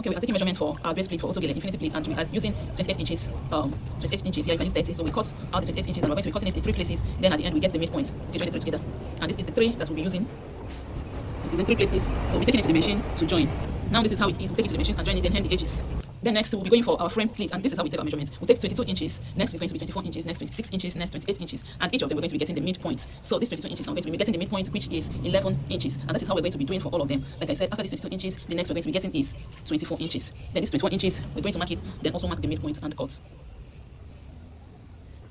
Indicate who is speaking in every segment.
Speaker 1: Okay, we are taking measurement for our base plate for Autogele infinity plate, and we are using 28 inches. 28 inches. Here you can use 30. So we cut out the 28 inches, and we're going to be cutting it in 3 places. Then at the end we get the midpoint. Okay, join the 3 together. And this is the 3 that we'll be using. It is in 3 places. So we're taking it to the machine to join. Now this is how it is. We take it to the machine and join it, then hem the edges. Then next we'll be going for our frame plate, and this is how we take our measurements. We'll take 22 inches, next is going to be 24 inches, next 26 inches, next 28 inches, and each of them we're going to be getting the midpoint. So this 22 inches I'm going to be getting the midpoint, which is 11 inches, and that is how we're going to be doing for all of them. Like I said, after this 22 inches, the next we're going to be getting is 24 inches. Then this 24 inches, we're going to mark it, then also mark the midpoint and cut.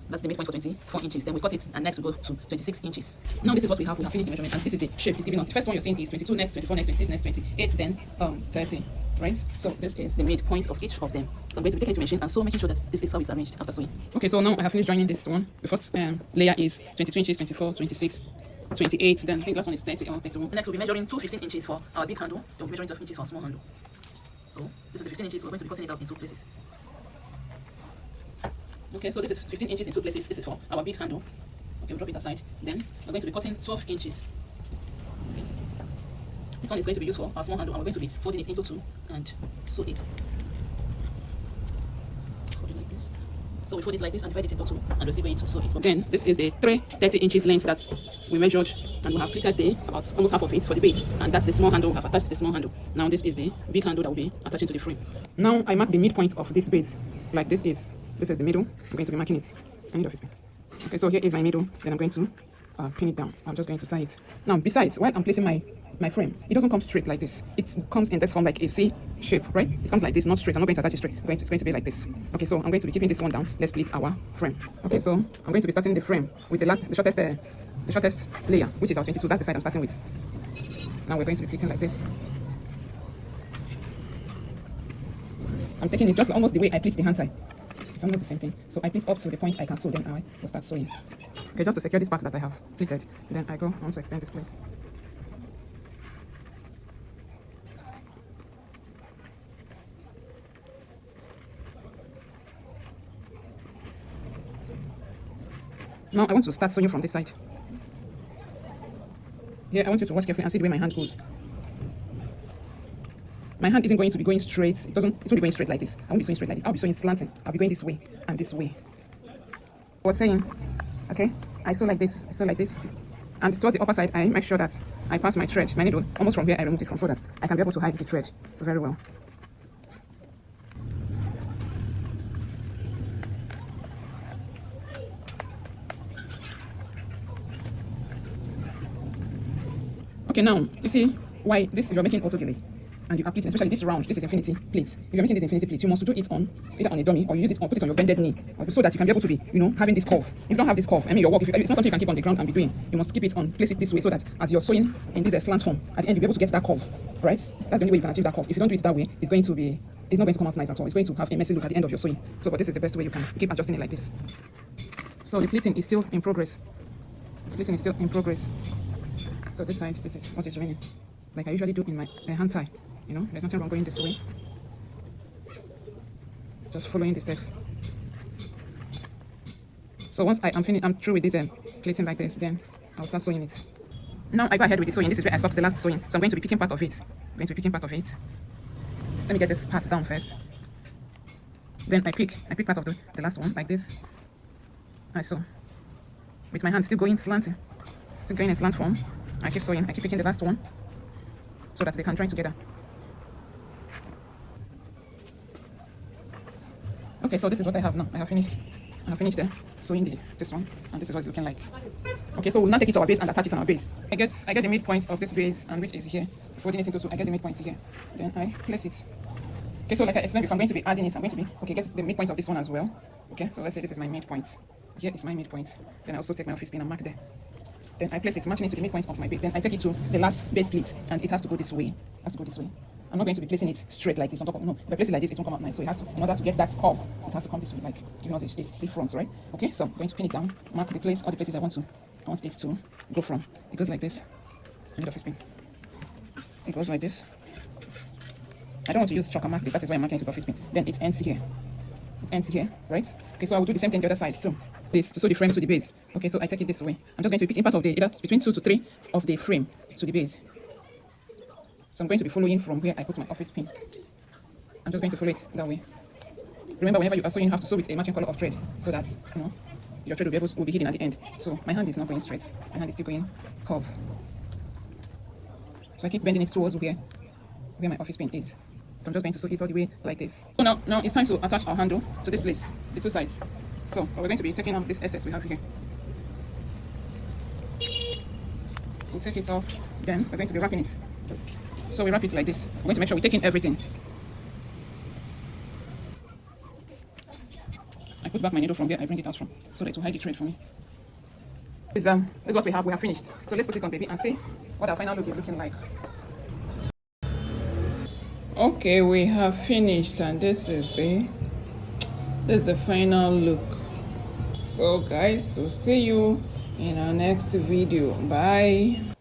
Speaker 1: That's the midpoint for 24 inches. Then we cut it, and next we go to 26 inches. Now this is what we have. We have finished the measurement, and this is the shape it's giving us. The first one you're seeing is 22, next 24, next 26, next 28, then 30. Right? So this is the midpoint of each of them. So I'm going to be taking it to machine and so making sure that this is how it's arranged after sewing. Okay, so now I have finished joining this one. The first layer is 22 inches, 24, 26, 28. Then I think the last one is 30 or 31. Next we'll be measuring 15 inches for our big handle. Then we'll be measuring 12 inches for our small handle. So this is the 15 inches. We're going to be cutting it out in 2 places. Okay, so this is 15 inches in 2 places. This is for our big handle. Okay, we'll drop it aside. Then we're going to be cutting 12 inches. This one is going to be used for our small handle, and we're going to be folding it into 2 and sew it. Fold it like this. So we fold it like this and divide it into 2, and we're still going to sew it. Then this is the 30 inches length that we measured, and we have pleated there about almost half of it for the base, and that's the small handle. I've attached to the small handle. Now this is the big handle that will be attaching to the frame. Now I mark the midpoint of this base, like this is the middle. I'm going to be marking it. I need office pin. Okay, so here is my middle. Then I'm going to pin it down. I'm just going to tie it. Now besides, while I'm placing my frame, it doesn't come straight like this. It comes in this form like a C shape, right? It comes like this, not straight. I'm not going to attach it straight. It's going to be like this. Okay, so I'm going to be keeping this one down. Let's split our frame. Okay, so I'm going to be starting the frame with the shortest layer, which is our 22. That's the side I'm starting with. Now we're going to be pleating like this. I'm taking it just almost the way I pleat the hand tie. It's almost the same thing. So I pleat up to the point I can sew, then I will start sewing. Okay, just to secure this part that I have pleated, then I want to extend this place. Now I want to start sewing from this side. Here I want you to watch carefully and see the way my hand goes. My hand isn't going to be going straight. It won't be going straight like this. I won't be sewing straight like this. I'll be sewing slanting. I'll be going this way and this way. I was saying, okay, I sew like this, and towards the upper side, I make sure that I pass my thread, my needle, almost from where I removed it from, so that I can be able to hide the thread very well. Okay, now you see why you're making Autogele and you are pleating, especially this round. This is infinity pleats. If you're making this infinity pleat, you must do it on either on a dummy or you use it on, put it on your bended knee, so that you can be able to be, having this curve. If you don't have this curve, your work, it's not something you can keep on the ground and be doing. You must keep it on, place it this way, so that as you're sewing in this slant form, at the end you'll be able to get that curve, right? That's the only way you can achieve that curve. If you don't do it that way, it's not going to come out nice at all. It's going to have a messy look at the end of your sewing. So, but this is the best way you can keep adjusting it like this. So the pleating is still in progress. So this side, this is what is remaining. Like I usually do in my hand tie. There's nothing wrong going this way. Just following the steps. So once I'm through with this pleating like this, then I'll start sewing it. Now I go ahead with the sewing. This is where I stopped the last sewing. So I'm going to be picking part of it. Let me get this part down first. Then I pick part of the last one like this. I sew. With my hand still going slanting. Still going in slant form. I keep sewing. I keep picking the last one so that they can join together. Okay, so this is what I have now. I have finished there sewing this one, and this is what it's looking like. Okay, so we'll now take it to our base and attach it on our base. I get the midpoint of this base, and which is here. Folding it into 2, I get the midpoint here. Then I place it. Okay, so like I explained, if I'm going to be adding it, I'm going to be get the midpoint of this one as well. Okay, so let's say this is my midpoint. Here is my midpoint. Then I also take my office pin and mark there. Then I place it, matching it to the midpoint of my base. Then I take it to the last base pleat, and it has to go this way. I'm not going to be placing it straight like this on top of, no. If I place it like this, it won't come out nice. So it has to, in order to get that curve, it has to come this way, like giving us a C front, right? Okay, so I'm going to pin it down, mark the place, all the places I want it to go from. It goes like this. I need office pin. It goes like this. I don't want to use chalk and mark this. That is why I'm marking it with office pin. Then it ends here. Right? Okay, so I will do the same thing the other side too. This to sew the frame to the base. Okay, so I take it this way. I'm just going to be picking part of either between 2 to 3 of the frame to the base. So I'm going to be following from where I put my office pin. I'm just going to follow it that way. Remember, whenever you are sewing, you have to sew with a matching color of thread so that your thread will be hidden at the end. So my hand is not going straight. My hand is still going curve. So I keep bending it towards where my office pin is. So I'm just going to sew it all the way like this. So now it's time to attach our handle to this place, the two sides. So we're going to be taking off this excess we have here. We'll take it off, then we're going to be wrapping it. So we wrap it like this. We're going to make sure we take in everything. I put back my needle from where I bring it out from, so that it will hide the thread for me. This is what we have. We have finished. So let's put it on, baby, and see what our final look is looking like. Okay, we have finished, and this is the final look. So guys, so see you in our next video. Bye.